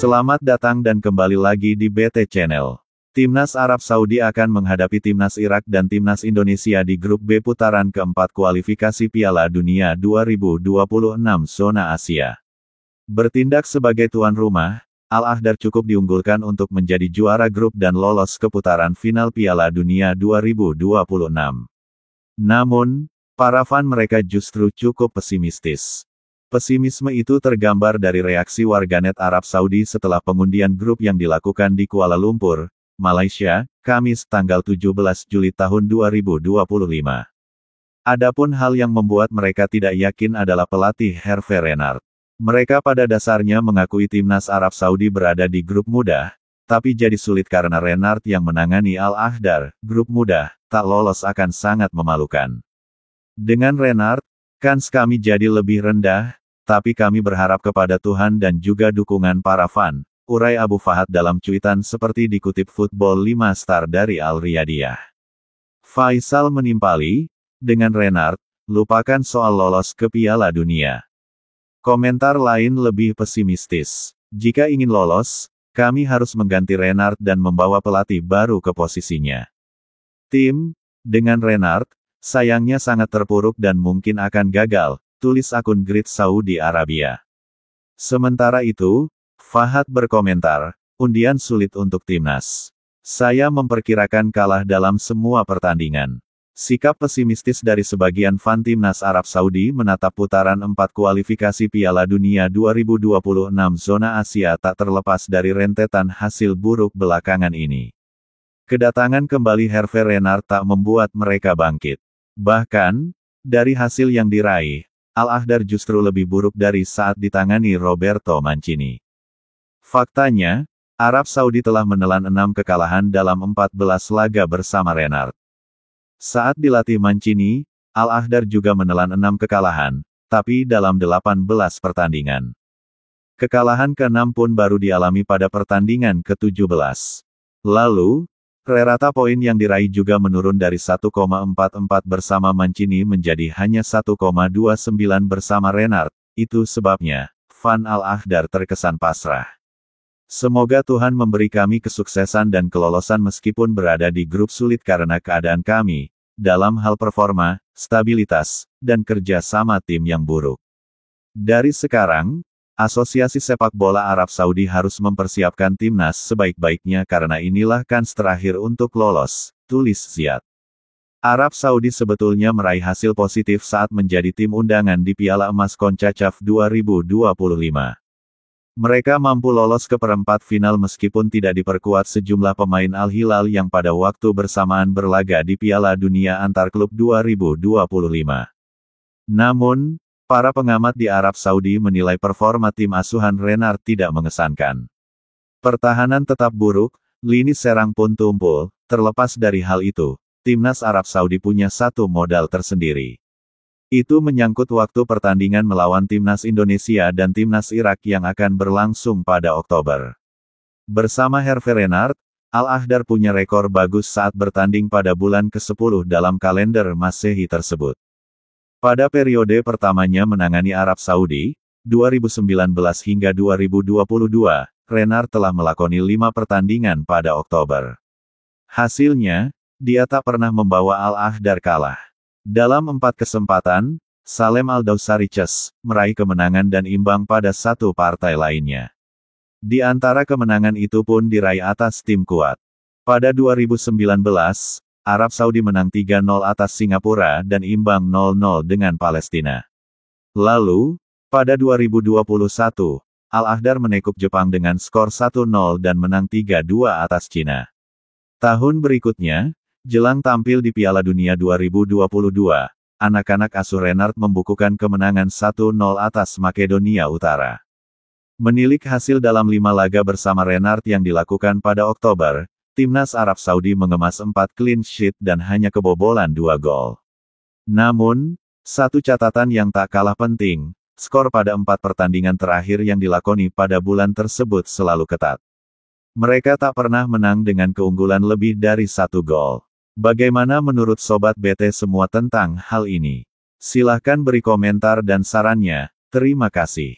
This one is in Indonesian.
Selamat datang dan kembali lagi di BT Channel. Timnas Arab Saudi akan menghadapi Timnas Irak dan Timnas Indonesia di grup B putaran keempat kualifikasi Piala Dunia 2026 zona Asia. Bertindak sebagai tuan rumah, Al-Ahdar cukup diunggulkan untuk menjadi juara grup dan lolos ke putaran final Piala Dunia 2026. Namun, para fan mereka justru cukup pesimistis. Pesimisme itu tergambar dari reaksi warganet Arab Saudi setelah pengundian grup yang dilakukan di Kuala Lumpur, Malaysia, Kamis tanggal 17 Juli tahun 2025. Adapun hal yang membuat mereka tidak yakin adalah pelatih Hervé Renard. Mereka pada dasarnya mengakui timnas Arab Saudi berada di grup mudah, tapi jadi sulit karena Renard yang menangani Al-Ahdar, grup mudah, tak lolos akan sangat memalukan. Dengan Renard, kans kami jadi lebih rendah, tapi kami berharap kepada Tuhan dan juga dukungan para fan, urai Abu Fahad dalam cuitan seperti dikutip Football 5 Star dari Al-Riyadiyah. Faisal menimpali, dengan Renard, lupakan soal lolos ke Piala Dunia. Komentar lain lebih pesimistis. Jika ingin lolos, kami harus mengganti Renard dan membawa pelatih baru ke posisinya. Tim, dengan Renard, sayangnya sangat terpuruk dan mungkin akan gagal, tulis akun Grid Saudi Arabia. Sementara itu, Fahad berkomentar, undian sulit untuk timnas. Saya memperkirakan kalah dalam semua pertandingan. Sikap pesimistis dari sebagian fan timnas Arab Saudi menatap putaran 4 kualifikasi Piala Dunia 2026 zona Asia tak terlepas dari rentetan hasil buruk belakangan ini. Kedatangan kembali Hervé Renard tak membuat mereka bangkit. Bahkan, dari hasil yang diraih, Al-Ahdar justru lebih buruk dari saat ditangani Roberto Mancini. Faktanya, Arab Saudi telah menelan 6 kekalahan dalam 14 laga bersama Renard. Saat dilatih Mancini, Al-Ahdar juga menelan 6 kekalahan, tapi dalam 18 pertandingan. Kekalahan ke-6 pun baru dialami pada pertandingan ke-17. Lalu, rata poin yang diraih juga menurun dari 1,44 bersama Mancini menjadi hanya 1,29 bersama Renard. Itu sebabnya, fan Al-Ahdar terkesan pasrah. Semoga Tuhan memberi kami kesuksesan dan kelolosan meskipun berada di grup sulit karena keadaan kami, dalam hal performa, stabilitas, dan kerja sama tim yang buruk. Dari sekarang, Asosiasi Sepak Bola Arab Saudi harus mempersiapkan timnas sebaik-baiknya karena inilah kans terakhir untuk lolos, tulis Ziyad. Arab Saudi sebetulnya meraih hasil positif saat menjadi tim undangan di Piala Emas CONCACAF 2025. Mereka mampu lolos ke perempat final meskipun tidak diperkuat sejumlah pemain Al-Hilal yang pada waktu bersamaan berlaga di Piala Dunia Antar Klub 2025. Namun, para pengamat di Arab Saudi menilai performa tim asuhan Renard tidak mengesankan. Pertahanan tetap buruk, lini serang pun tumpul. Terlepas dari hal itu, timnas Arab Saudi punya satu modal tersendiri. Itu menyangkut waktu pertandingan melawan timnas Indonesia dan timnas Irak yang akan berlangsung pada Oktober. Bersama Hervé Renard, Al-Ahdar punya rekor bagus saat bertanding pada bulan ke-10 dalam kalender Masehi tersebut. Pada periode pertamanya menangani Arab Saudi, 2019 hingga 2022, Renard telah melakoni 5 pertandingan pada Oktober. Hasilnya, dia tak pernah membawa Al-Ahdar kalah. Dalam 4 kesempatan, Salem Al-Dawsariches meraih kemenangan dan imbang pada 1 partai lainnya. Di antara kemenangan itu pun diraih atas tim kuat. Pada 2019, Arab Saudi menang 3-0 atas Singapura dan imbang 0-0 dengan Palestina. Lalu, pada 2021, Al-Ahdar menekuk Jepang dengan skor 1-0 dan menang 3-2 atas Cina. Tahun berikutnya, jelang tampil di Piala Dunia 2022, anak-anak asuh Renard membukukan kemenangan 1-0 atas Makedonia Utara. Menilik hasil dalam 5 laga bersama Renard yang dilakukan pada Oktober, timnas Arab Saudi mengemas 4 clean sheet dan hanya kebobolan 2 gol. Namun, satu catatan yang tak kalah penting, skor pada 4 pertandingan terakhir yang dilakoni pada bulan tersebut selalu ketat. Mereka tak pernah menang dengan keunggulan lebih dari 1 gol. Bagaimana menurut Sobat BT semua tentang hal ini? Silahkan beri komentar dan sarannya, terima kasih.